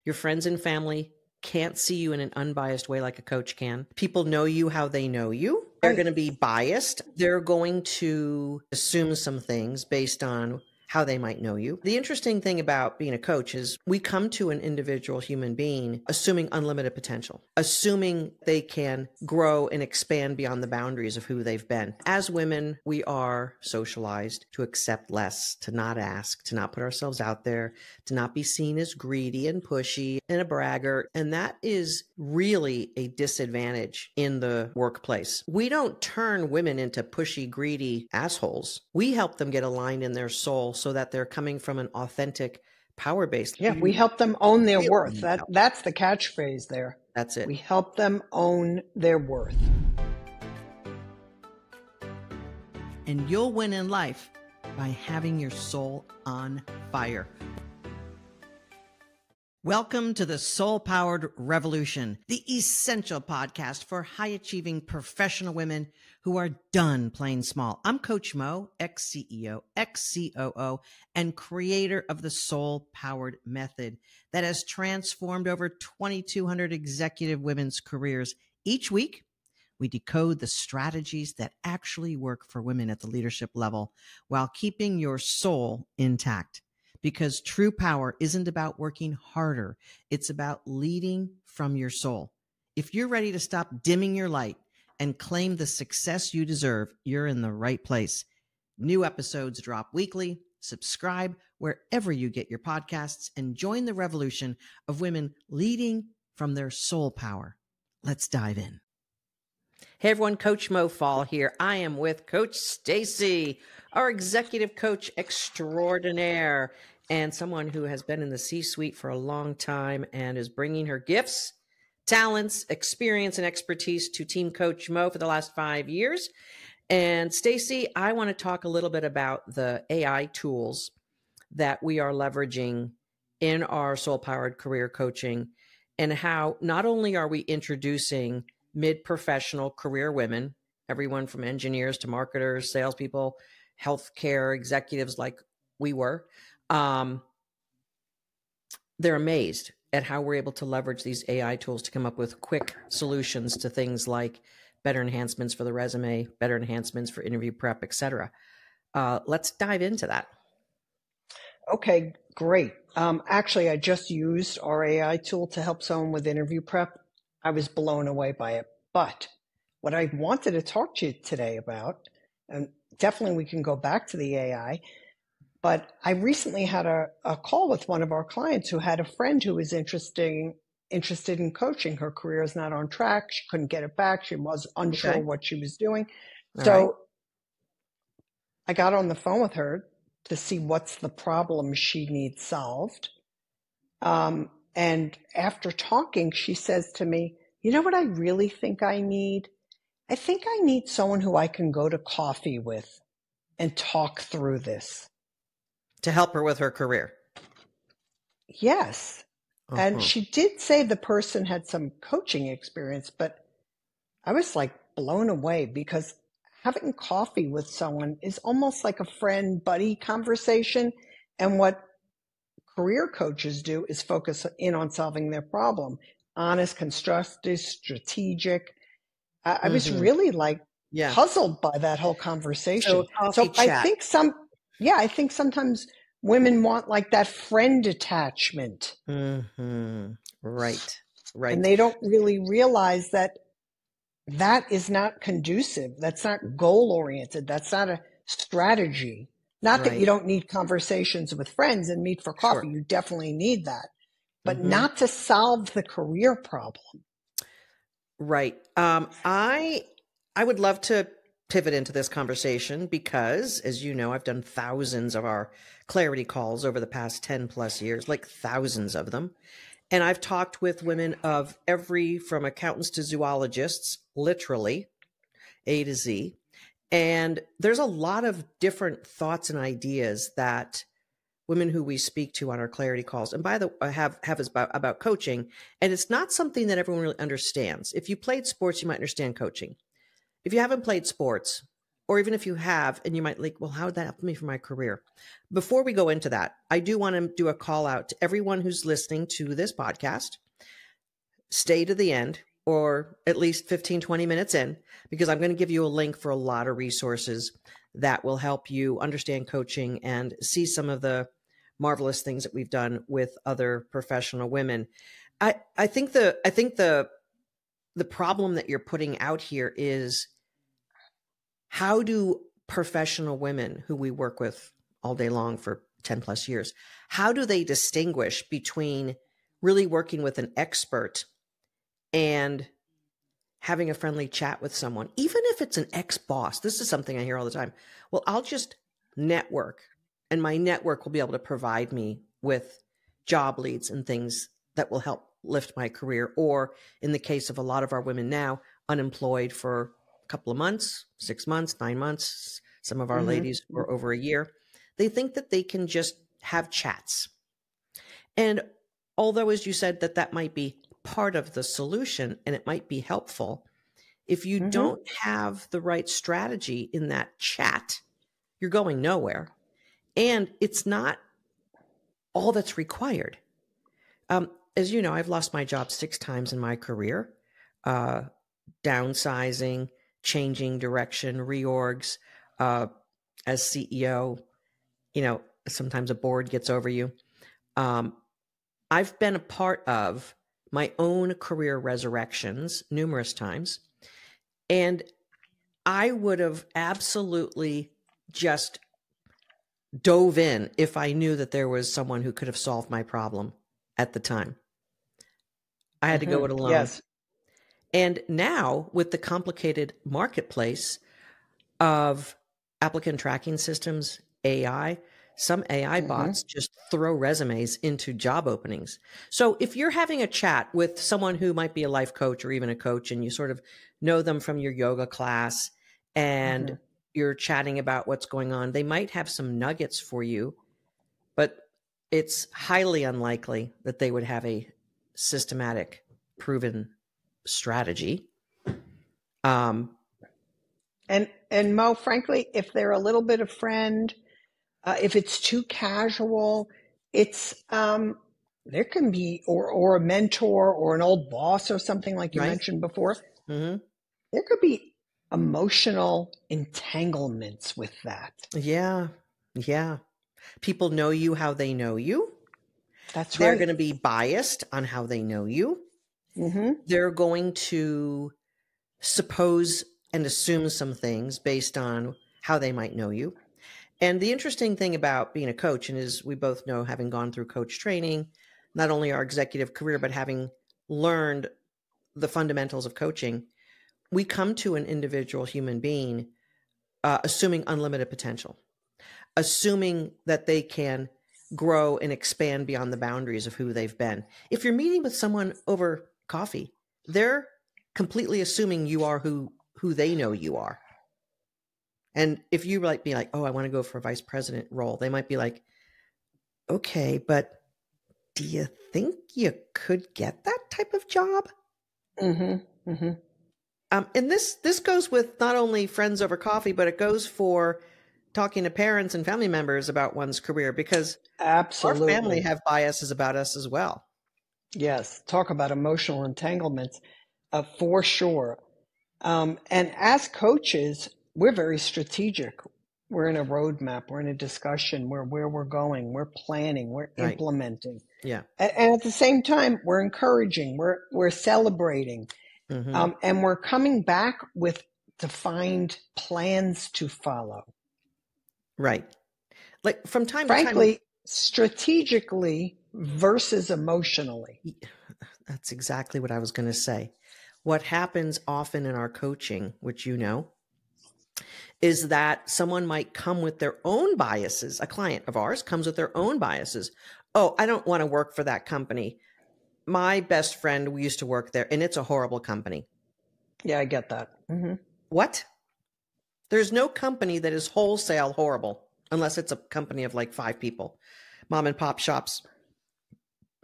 Your friends and family can't see you in an unbiased way like a coach can. People know you how they know you. They're going to be biased. They're going to assume some things based on how they might know you. The interesting thing about being a coach is we come to an individual human being assuming unlimited potential, assuming they can grow and expand beyond the boundaries of who they've been. As women, we are socialized to accept less, to not ask, to not put ourselves out there, to not be seen as greedy and pushy and a braggart. And that is really a disadvantage in the workplace. We don't turn women into pushy, greedy assholes. We help them get aligned in their soul so that they're coming from an authentic power base. Yeah, we help them own their worth. That's the catchphrase there. That's it. We help them own their worth. And you'll win in life by having your soul on fire. Welcome to the Soul Powered Revolution, the essential podcast for high-achieving professional women who are done playing small. I'm Coach Mo, ex-CEO, ex-COO, and creator of the Soul Powered Method that has transformed over 2,200 executive women's careers. Each week, we decode the strategies that actually work for women at the leadership level while keeping your soul intact. Because true power isn't about working harder. It's about leading from your soul. If you're ready to stop dimming your light and claim the success you deserve, you're in the right place. New episodes drop weekly. Subscribe wherever you get your podcasts and join the revolution of women leading from their soul power. Let's dive in. Hey everyone, Coach Mo Fall here. I am with Coach Stacy, our executive coach extraordinaire, and someone who has been in the C-suite for a long time and is bringing her gifts, talents, experience, and expertise to Team Coach Mo for the last 5 years. And Stacy, I want to talk a little bit about the AI tools that we are leveraging in our soul-powered career coaching and how not only are we introducing mid-professional career women, everyone from engineers to marketers, salespeople, healthcare executives like we were, they're amazed at how we're able to leverage these AI tools to come up with quick solutions to things like better enhancements for the resume, better enhancements for interview prep, etc. Let's dive into that. Okay, great. Actually, I just used our AI tool to help someone with interview prep. I was blown away by it. But what I wanted to talk to you today about, and definitely we can go back to the AI, but I recently had a call with one of our clients who had a friend who was interested in coaching. Her career is not on track. She couldn't get it back. She was unsure what she was doing. I got on the phone with her to see what's the problem she needs solved. And after talking, she says to me, you know what I really think I need? I think I need someone who I can go to coffee with and talk through this. To help her with her career. Yes. And she did say the person had some coaching experience, but I was like blown away because having coffee with someone is almost like a friend buddy conversation. And what career coaches do is focus in on solving their problem. Honest, constructive, strategic. I was really puzzled by that whole conversation. So I think I think sometimes women want like that friend attachment. Right. And they don't really realize that is not conducive. That's not goal oriented. That's not a strategy. Not that you don't need conversations with friends and meet for coffee. You definitely need that, but not to solve the career problem. Right. I would love to pivot into this conversation because, as you know, I've done thousands of our clarity calls over the past 10 plus years, like thousands of them. And I've talked with women of from accountants to zoologists, literally A to Z. And there's a lot of different thoughts and ideas that women who we speak to on our clarity calls, and by the way, have about coaching. And it's not something that everyone really understands. If you played sports, you might understand coaching. If you haven't played sports, or even if you have, and you might like, well, how would that help me for my career? Before we go into that, I do want to do a call out to everyone who's listening to this podcast. Stay to the end, or at least 15, 20 minutes in, because I'm going to give you a link for a lot of resources that will help you understand coaching and see some of the marvelous things that we've done with other professional women. I think the problem that you're putting out here is, how do professional women who we work with all day long for 10 plus years, how do they distinguish between really working with an expert and having a friendly chat with someone, even if it's an ex-boss? This is something I hear all the time. Well, I'll just network, and my network will be able to provide me with job leads and things that will help lift my career. Or in the case of a lot of our women now, unemployed for a couple of months, 6 months, 9 months, some of our ladies for over a year, they think that they can just have chats. And although, as you said, that might be part of the solution and it might be helpful, if you don't have the right strategy in that chat, you're going nowhere. And it's not all that's required. As you know, I've lost my job 6 times in my career, downsizing, changing direction, reorgs. As CEO, sometimes a board gets over you. I've been a part of my own career resurrections numerous times, and I would have absolutely just dove in if I knew that there was someone who could have solved my problem at the time. I had to go it alone. Yes. And now, with the complicated marketplace of applicant tracking systems, AI, some AI bots just throw resumes into job openings. So if you're having a chat with someone who might be a life coach or even a coach, and you sort of know them from your yoga class, and you're chatting about what's going on, they might have some nuggets for you, but it's highly unlikely that they would have a systematic, proven strategy. And Mo, frankly, if they're a little bit of friend, if it's too casual, it's there can be, or a mentor or an old boss or something like you mentioned before. There could be emotional entanglements with that. Yeah. People know you how they know you. That's They're right. going to be biased on how they know you. They're going to suppose and assume some things based on how they might know you. And the interesting thing about being a coach, and as we both know, having gone through coach training, not only our executive career, but having learned the fundamentals of coaching, we come to an individual human being assuming unlimited potential, assuming that they can grow and expand beyond the boundaries of who they've been. If you're meeting with someone over coffee, they're completely assuming you are who they know you are. And if you might be like, oh, I want to go for a vice president role, they might be like, okay, but do you think you could get that type of job? And this goes with not only friends over coffee, but it goes for talking to parents and family members about one's career, because our family have biases about us as well. Yes. Talk about emotional entanglements, for sure. And as coaches, we're very strategic. We're in a roadmap. We're in a discussion. We're where we're going. We're planning. We're implementing. Yeah. And at the same time, we're encouraging. We're celebrating. And we're coming back with defined plans to follow. Right. Like from time to time. Frankly, strategically versus emotionally. That's exactly what I was going to say. What happens often in our coaching, which you know, is that someone might come with their own biases. A client of ours comes with their own biases. Oh, I don't want to work for that company. My best friend, we used to work there, and it's a horrible company. Yeah, I get that. What? There's no company that is wholesale horrible unless it's a company of like 5 people. Mom and pop shops,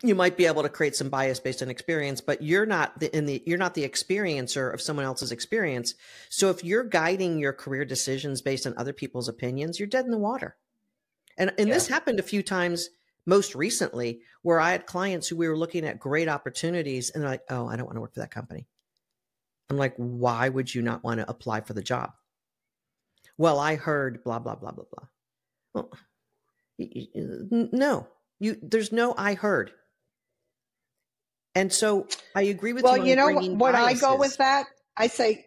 You might be able to create some bias based on experience, but you're not you're not the experiencer of someone else's experience. So if you're guiding your career decisions based on other people's opinions, you're dead in the water. And this happened a few times most recently, where I had clients who we were looking at great opportunities and they're like, oh, I don't want to work for that company. I'm like, why would you not want to apply for the job? Well, I heard blah, blah, blah, blah, blah. Well, no, there's no I heard. And so I agree with you. Well, you know what I go with that? I say,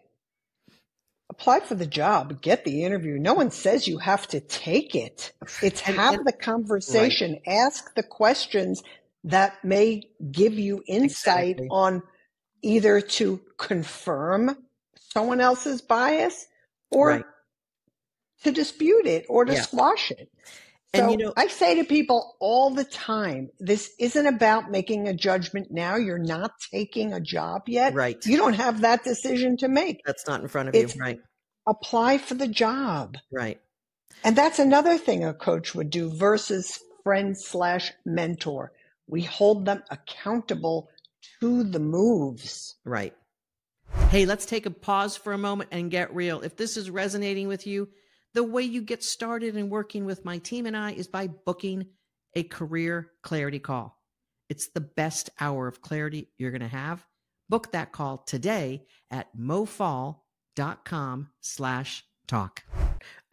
apply for the job, get the interview. No one says you have to take it. It's have the conversation, right. Ask the questions that may give you insight on either to confirm someone else's bias or to dispute it or to squash it. So and I say to people all the time, this isn't about making a judgment now. You're not taking a job yet. Right. You don't have that decision to make. That's not in front of you. Right. Apply for the job. Right. And that's another thing a coach would do versus friend/mentor. We hold them accountable to the moves. Right. Hey, let's take a pause for a moment and get real. If this is resonating with you, the way you get started in working with my team and I is by booking a career clarity call. It's the best hour of clarity you're going to have. Book that call today at mofall.com/talk.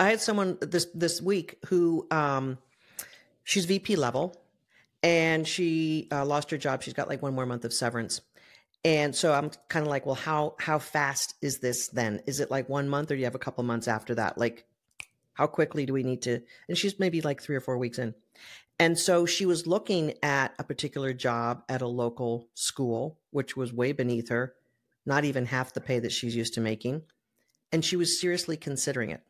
I had someone this week who she's VP level and she lost her job. She's got like 1 more month of severance. And so I'm kind of like, well, how fast is this then? Is it like 1 month or do you have a couple months after that? Like, how quickly do we need to? And she's maybe like 3 or 4 weeks in. And so she was looking at a particular job at a local school, which was way beneath her, not even half the pay that she's used to making. And she was seriously considering it.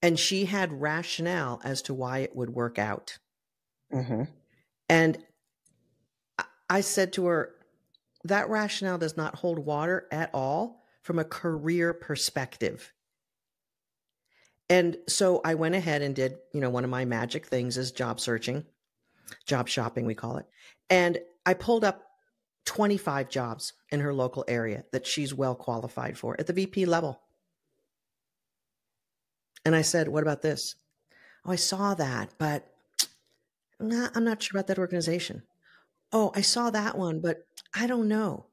And she had rationale as to why it would work out. Mm-hmm. And I said to her, that rationale does not hold water at all from a career perspective. And so I went ahead and did, one of my magic things is job searching, job shopping, we call it. And I pulled up 25 jobs in her local area that she's well qualified for at the VP level. And I said, what about this? Oh, I saw that, but I'm not sure about that organization. Oh, I saw that one, but I don't know.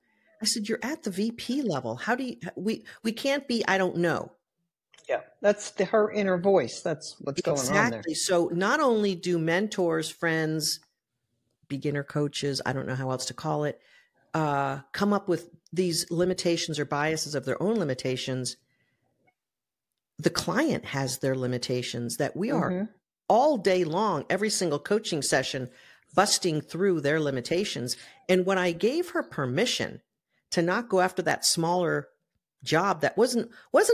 I said, you're at the VP level. How do you, we can't be, I don't know. Yeah, that's her inner voice. That's what's going on there. Exactly. So not only do mentors, friends, beginner coaches, I don't know how else to call it, come up with these limitations or biases of their own limitations, the client has their limitations that we are all day long, every single coaching session, busting through their limitations. And when I gave her permission to not go after that smaller job that wasn't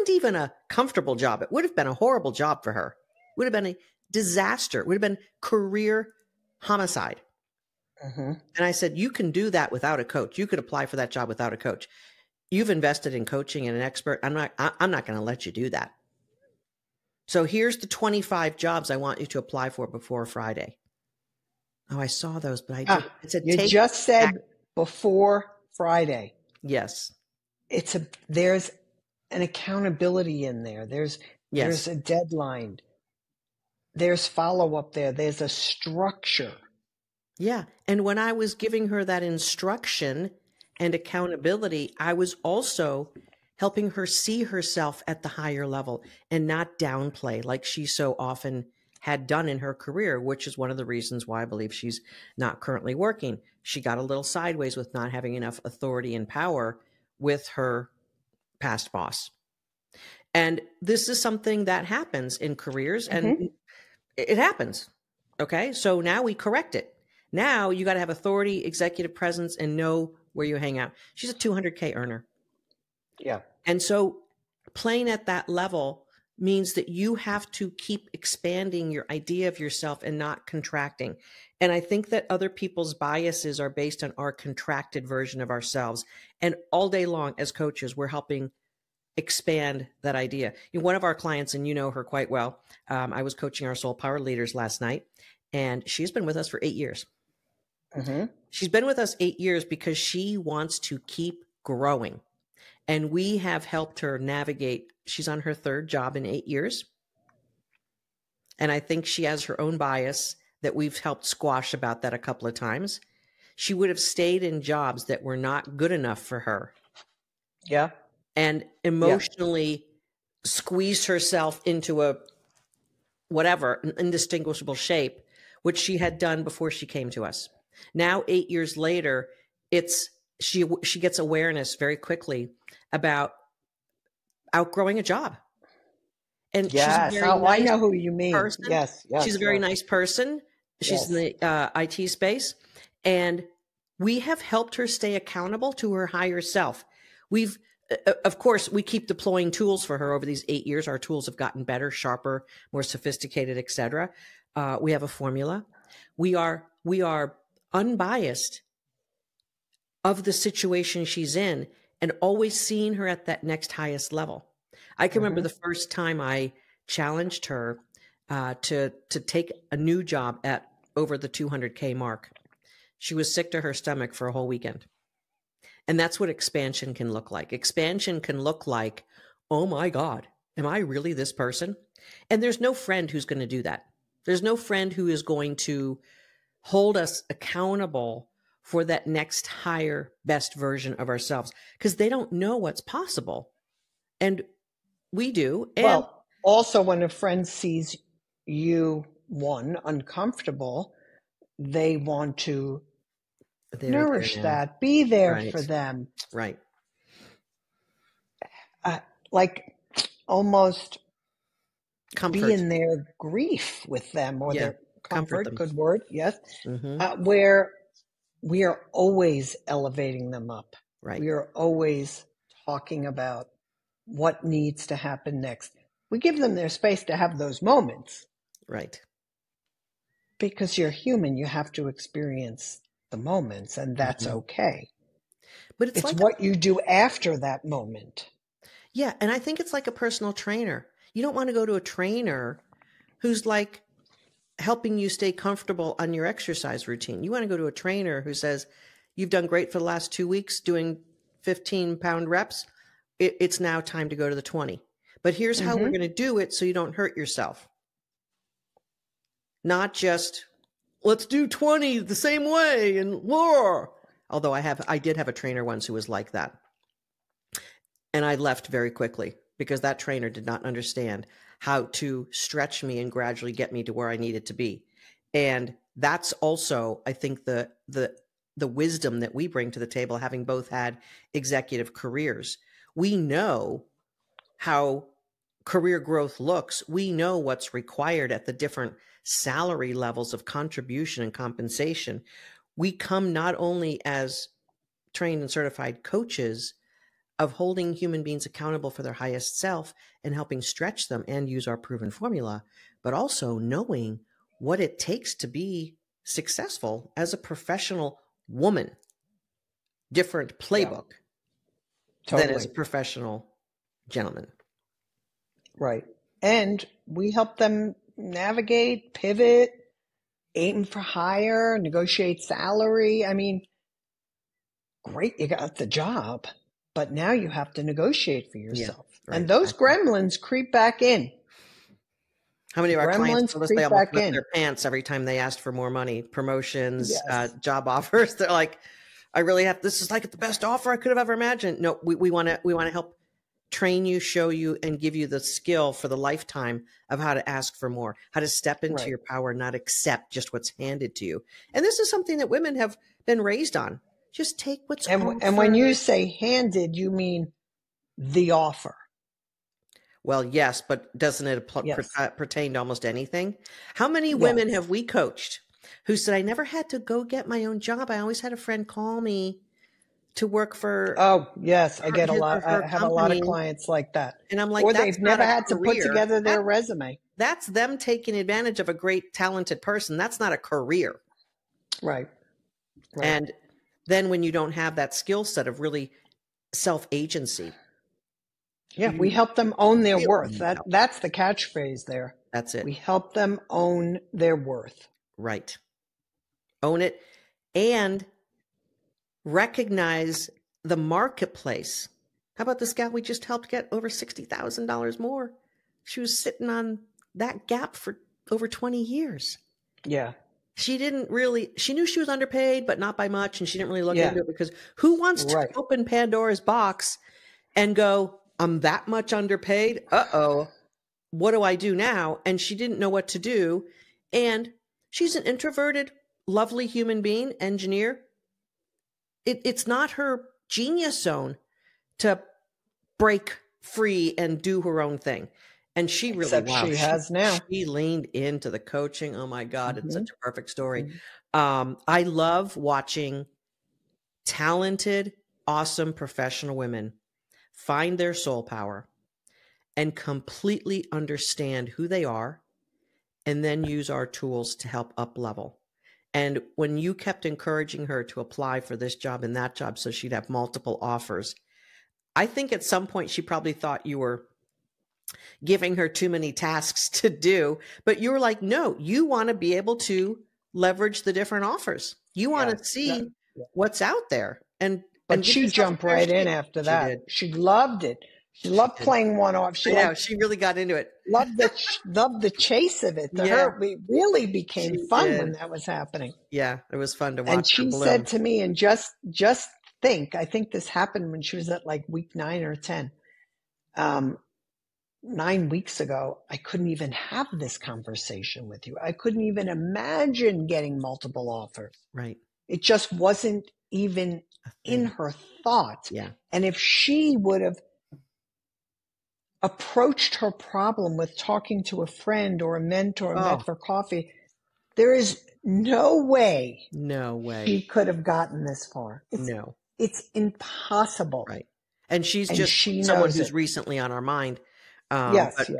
even a comfortable job. It would have been a horrible job for her. It would have been a disaster. It would have been career homicide. Mm-hmm. And I said, you can do that without a coach. You could apply for that job without a coach. You've invested in coaching and an expert. I'm not going to let you do that. So here's the 25 jobs I want you to apply for before Friday. Oh, I saw those, but I said, you just said before Friday. Yes. There's an accountability in there. There's a deadline. There's follow-up there. There's a structure. Yeah. And when I was giving her that instruction and accountability, I was also helping her see herself at the higher level and not downplay like she so often had done in her career, which is one of the reasons why I believe she's not currently working. She got a little sideways with not having enough authority and power with her past boss. And this is something that happens in careers and it happens. Okay. So now we correct it. Now you got to have authority, executive presence, and know where you hang out. She's a 200K earner. Yeah. And so playing at that level means that you have to keep expanding your idea of yourself and not contracting. And I think that other people's biases are based on our contracted version of ourselves. And all day long as coaches, we're helping expand that idea. One of our clients, and you know her quite well, I was coaching our Soul Power leaders last night, and she's been with us for 8 years. Mm-hmm. She's been with us 8 years because she wants to keep growing. And we have helped her navigate. She's on her third job in 8 years. And I think she has her own bias that we've helped squash about that a couple of times. She would have stayed in jobs that were not good enough for her. Yeah. And emotionally squeezed herself into a whatever, an indistinguishable shape, which she had done before she came to us. Now, 8 years later, she gets awareness very quickly about outgrowing a job. And yes. she's a very I nice know who you mean. person. Yes. She's a very nice person. She's in the IT space. And we have helped her stay accountable to her higher self. We've, of course, we keep deploying tools for her over these 8 years. Our tools have gotten better, sharper, more sophisticated, et cetera. We have a formula. We are unbiased of the situation she's in and always seeing her at that next highest level. I can remember the first time I challenged her to take a new job at over the 200K mark. She was sick to her stomach for a whole weekend. And that's what expansion can look like. Expansion can look like, oh my God, am I really this person? And there's no friend who's going to do that. There's no friend who is going to hold us accountable for that next higher, best version of ourselves, because they don't know what's possible. And we do. And well, also when a friend sees you, uncomfortable, they want to nourish that, be there for them. Right. Like almost comfort. Be in their grief with them, or their comfort, good word, yes. Where we are always elevating them up. Right. We are always talking about what needs to happen next. We give them their space to have those moments. Right. Because you're human, you have to experience the moments, and that's okay. But it's like what you do after that moment. Yeah, and I think it's like a personal trainer. You don't want to go to a trainer who's like helping you stay comfortable on your exercise routine. You want to go to a trainer who says, you've done great for the last 2 weeks doing 15-pound reps. It's now time to go to the 20. But here's how we're going to do it so you don't hurt yourself. Not just, let's do 20 the same way and more. Although I did have a trainer once who was like that. And I left very quickly because that trainer did not understand how to stretch me and gradually get me to where I needed to be. And that's also, I think, the wisdom that we bring to the table, having both had executive careers. We know how career growth looks. We know what's required at the different salary levels of contribution and compensation. We come not only as trained and certified coaches of holding human beings accountable for their highest self and helping stretch them and use our proven formula, but also knowing what it takes to be successful as a professional woman. Different playbook than as a professional gentleman. Right. And we help them navigate, pivot, aim for higher, negotiate salary. I mean, great, you got the job, but now you have to negotiate for yourself. Yeah, right. And those gremlins creep back in. How many of our clients told us they almost wet their pants every time they asked for more money, promotions, job offers? They're like, I really have, this is like the best offer I could have ever imagined. No, we want to help train you, show you, and give you the skill for the lifetime of how to ask for more, how to step into your power, not accept just what's handed to you. And this is something that women have been raised on. Just take what's offered. And when you say handed, you mean the offer. Well, yes, but doesn't it pertain to almost anything? How many women have we coached who said, I never had to go get my own job. I always had a friend call me to work for. Oh, yes. I get a lot. I have a lot of clients like that. And I'm like, or they've never had to put together their resume. That's them taking advantage of a great, talented person. That's not a career. Right. And then when you don't have that skill set of really self-agency. Yeah, we help them own their worth. That's the catchphrase there. That's it. We help them own their worth. Right. Own it and recognize the marketplace. How about this gal we just helped get over $60,000 more? She was sitting on that gap for over 20 years. Yeah. She knew she was underpaid, but not by much. And she didn't really look Yeah. into it, because who wants to Right. open Pandora's box and go, I'm that much underpaid? Uh-oh, what do I do now? And she didn't know what to do. And she's an introverted, lovely human being, engineer. It's not her genius zone to break free and do her own thing. And she really, Except she has now. She leaned into the coaching. Oh my God, it's such a perfect story. Mm-hmm. I love watching talented, awesome professional women find their soul power and completely understand who they are, and then use our tools to help up level. And when you kept encouraging her to apply for this job and that job so she'd have multiple offers, I think at some point she probably thought you were giving her too many tasks to do, but you were like, no, you want to be able to leverage the different offers. You want to see what's out there. But she jumped right in after that. Did. She loved it. She loved playing one off. She really got into it. Loved the chase of it. To her, it really became fun when that was happening. Yeah, it was fun to watch. And she said to me, and just think, I think this happened when she was at like week 9 or 10. 9 weeks ago, I couldn't even have this conversation with you. I couldn't even imagine getting multiple offers. Right. It just wasn't even in her thought. Yeah. And if she would have approached her problem with talking to a friend or a mentor, met for coffee, there is no way she could have gotten this far. It's impossible. Right. And she's someone who's recently on our mind. Yes.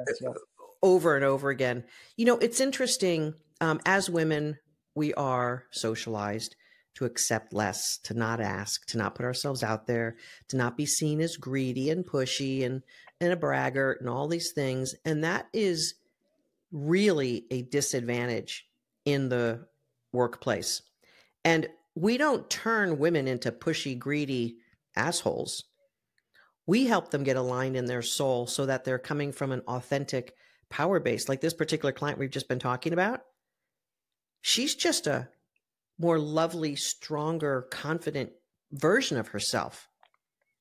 Over and over again. You know, it's interesting. As women, we are socialized to accept less, to not ask, to not put ourselves out there, to not be seen as greedy and pushy and a braggart and all these things. And that is really a disadvantage in the workplace. And we don't turn women into pushy, greedy assholes. We help them get aligned in their soul so that they're coming from an authentic power base. Like this particular client we've just been talking about, she's just a more lovely, stronger, confident version of herself.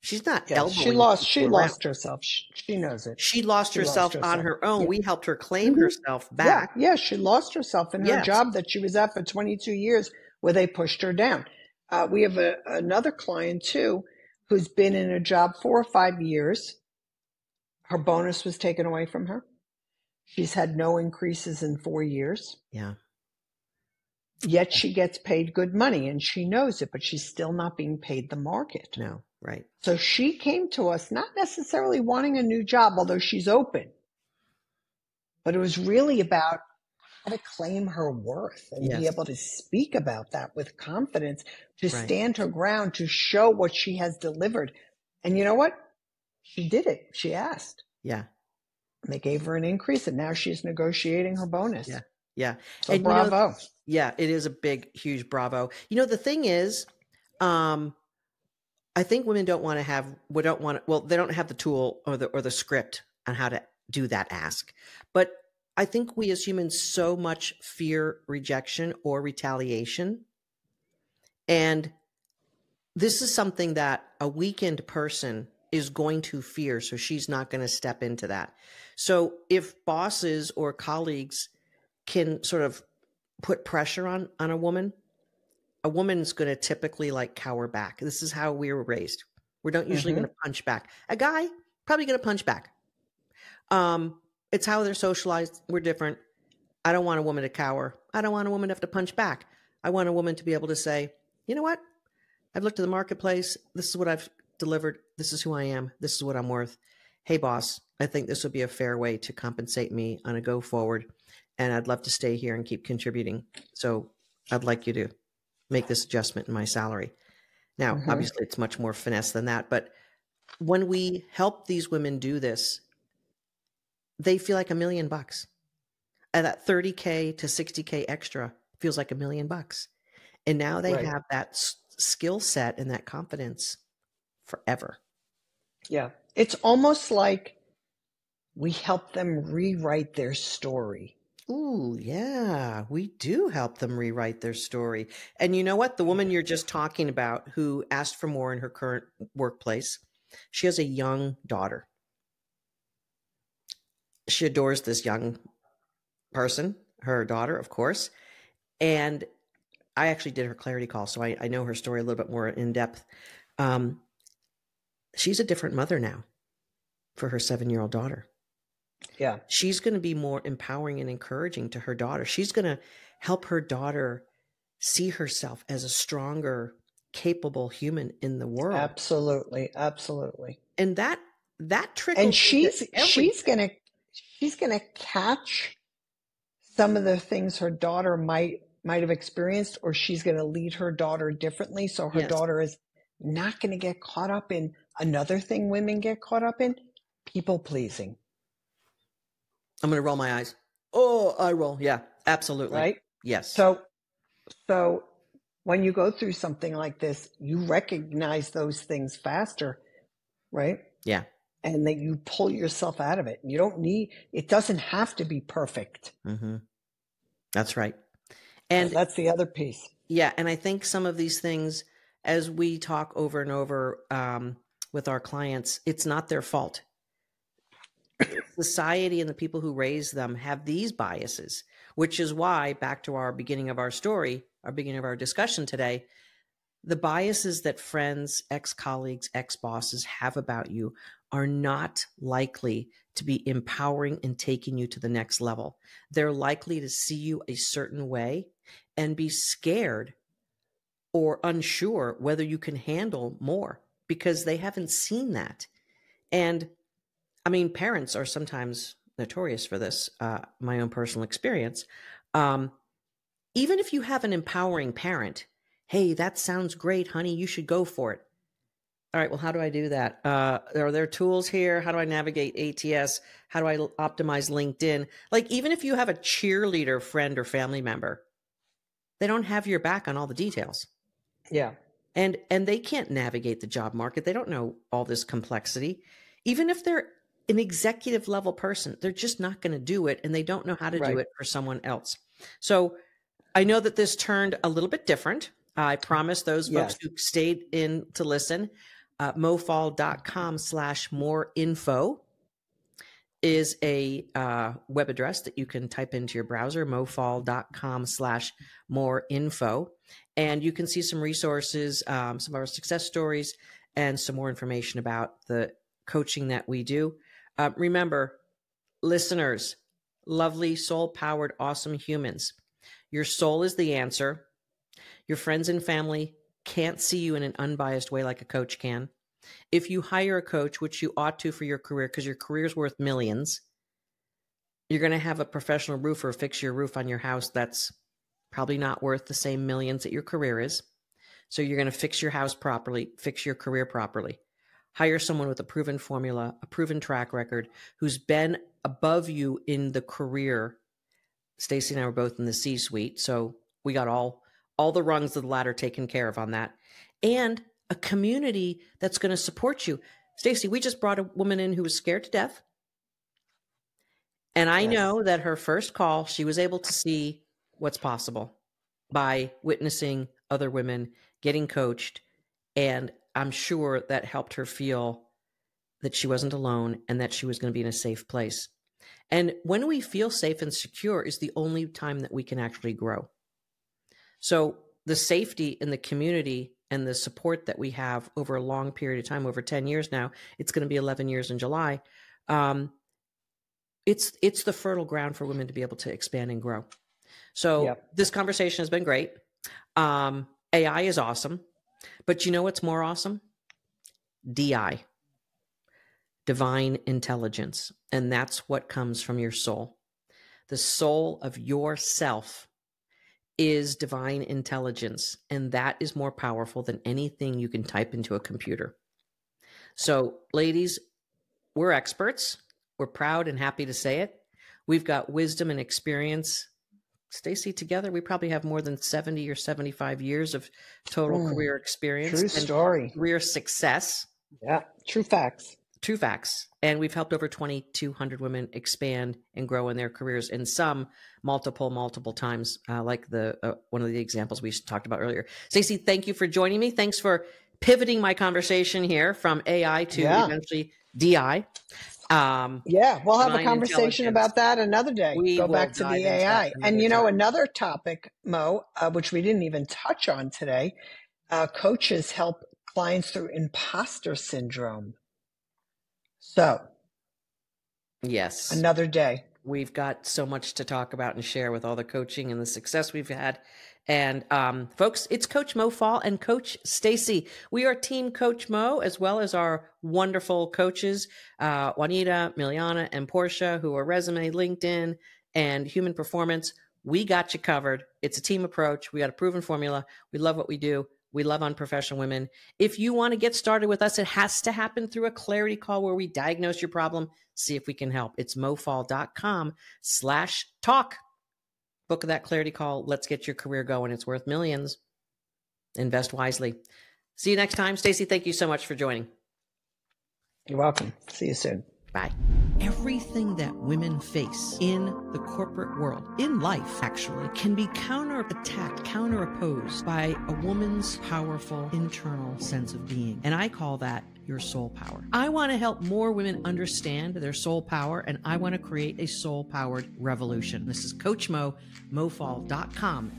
She's not elbowing. She lost herself. She knows it. She lost herself on her own. Yeah. We helped her claim herself back. Yeah, she lost herself in her job that she was at for 22 years where they pushed her down. We have another client too who's been in a job 4 or 5 years. Her bonus was taken away from her. She's had no increases in 4 years. Yeah. Yet she gets paid good money and she knows it, but she's still not being paid the market. No, right. So she came to us not necessarily wanting a new job, although she's open. But it was really about how to claim her worth and be able to speak about that with confidence, to stand her ground, to show what she has delivered. And you know what? She did it. She asked. Yeah. And they gave her an increase, and now she's negotiating her bonus. Yeah. Yeah. So and bravo. Yeah, it is a big, huge bravo. You know, the thing is, I think women they don't have the tool or the script on how to do that ask. But I think we as humans so much fear rejection or retaliation. And this is something that a weakened person is going to fear. So she's not going to step into that. So if bosses or colleagues can sort of put pressure on a woman's going to typically like cower back. This is how we were raised. We don't usually going to punch back. A guy probably going to punch back. It's how they're socialized. We're different. I don't want a woman to cower. I don't want a woman to have to punch back. I want a woman to be able to say, you know what? I've looked at the marketplace. This is what I've delivered. This is who I am. This is what I'm worth. Hey, boss, I think this would be a fair way to compensate me on a go forward. And I'd love to stay here and keep contributing. So I'd like you to make this adjustment in my salary. Now, obviously, it's much more finesse than that. But when we help these women do this, they feel like $1 million. And that $30K to $60K extra feels like $1 million. And now they Right. have that skill set and that confidence forever. Yeah. It's almost like we help them rewrite their story. Ooh, yeah, we do help them rewrite their story. And you know what? The woman you're just talking about who asked for more in her current workplace, she has a young daughter. She adores this young person, her daughter, of course. And I actually did her clarity call, so I know her story a little bit more in depth. Um, she's a different mother now for her 7-year-old daughter. Yeah. She's going to be more empowering and encouraging to her daughter. She's going to help her daughter see herself as a stronger, capable human in the world. Absolutely. Absolutely. And that And trickles into everything. she's gonna catch some of the things her daughter might have experienced, or she's gonna lead her daughter differently, so her Yes. daughter is not gonna get caught up in another thing women get caught up in, people pleasing. I'm going to roll my eyes. Oh, I roll. Yeah, absolutely. Right? Yes. So when you go through something like this, you recognize those things faster, right? Yeah. And that you pull yourself out of it. You don't need, it doesn't have to be perfect. Mm-hmm. That's right. And that's the other piece. yeah, and I think some of these things, as we talk over and over with our clients, it's not their fault. Society and the people who raise them have these biases, which is why, back to our beginning of our story, our beginning of our discussion today, the biases that friends, ex-colleagues, ex-bosses have about you are not likely to be empowering and taking you to the next level. They're likely to see you a certain way and be scared or unsure whether you can handle more because they haven't seen that. And I mean, parents are sometimes notorious for this, my own personal experience. Even if you have an empowering parent, hey, that sounds great, honey, you should go for it. All right, well, how do I do that? Are there tools here? How do I navigate ATS? How do I optimize LinkedIn? Like, even if you have a cheerleader friend or family member, they don't have your back on all the details. Yeah. And they can't navigate the job market. They don't know all this complexity. Even if they're an executive level person, they're just not going to do it, and they don't know how to do it for someone else. So I know that this turned a little bit different. I promise those folks who stayed in to listen, mofall.com/more info is a web address that you can type into your browser, mofall.com/more info. And you can see some resources, some of our success stories, and some more information about the coaching that we do. Remember, listeners, lovely, soul-powered, awesome humans, your soul is the answer. Your friends and family can't see you in an unbiased way like a coach can. If you hire a coach, which you ought to for your career, because your career is worth millions, you're going to have a professional roofer fix your roof on your house that's probably not worth the same millions that your career is. So you're going to fix your house properly, fix your career properly. Hire someone with a proven formula, a proven track record, who's been above you in the career. Stacy and I were both in the C-suite, so we got all the rungs of the ladder taken care of on that. And a community that's going to support you. Stacy, we just brought a woman in who was scared to death. And I know that her first call, she was able to see what's possible by witnessing other women getting coached. And I'm sure that helped her feel that she wasn't alone and that she was going to be in a safe place. And when we feel safe and secure is the only time that we can actually grow. So the safety in the community and the support that we have over a long period of time, over 10 years now, it's going to be 11 years in July. It's the fertile ground for women to be able to expand and grow. So this conversation has been great. AI is awesome, but you know what's more awesome? DI, divine intelligence. And that's what comes from your soul. The soul of yourself is divine intelligence, and that is more powerful than anything you can type into a computer. So, ladies, we're experts. We're proud and happy to say it. We've got wisdom and experience Stacey, together, we probably have more than 70 or 75 years of total career experience. True story. Career success. Yeah, true facts. True facts. And we've helped over 2,200 women expand and grow in their careers, and some multiple times, like one of the examples we talked about earlier. Stacey, thank you for joining me. Thanks for pivoting my conversation here from AI to eventually DI. We'll have a conversation about that another day. Go back to the AI. And another topic, Mo, which we didn't even touch on today, coaches help clients through imposter syndrome. So, yes, another day. We've got so much to talk about and share with all the coaching and the success we've had. And folks, it's Coach Mo Fall and Coach Stacey. We are Team Coach Mo, as well as our wonderful coaches, Juanita, Miliana, and Portia, who are Resume, LinkedIn, and Human Performance. We got you covered. It's a team approach. We got a proven formula. We love what we do. We love unprofessional women. If you want to get started with us, it has to happen through a clarity call where we diagnose your problem, see if we can help. It's mofall.com/talk. Book that clarity call. Let's get your career going. It's worth millions. Invest wisely. See you next time. Stacey, thank you so much for joining. You're welcome. See you soon. Bye. Everything that women face in the corporate world, in life actually, can be counterattacked, counteropposed by a woman's powerful internal sense of being. And I call that your soul power. I want to help more women understand their soul power, and I want to create a soul-powered revolution. This is Coach Mo, mofall.com.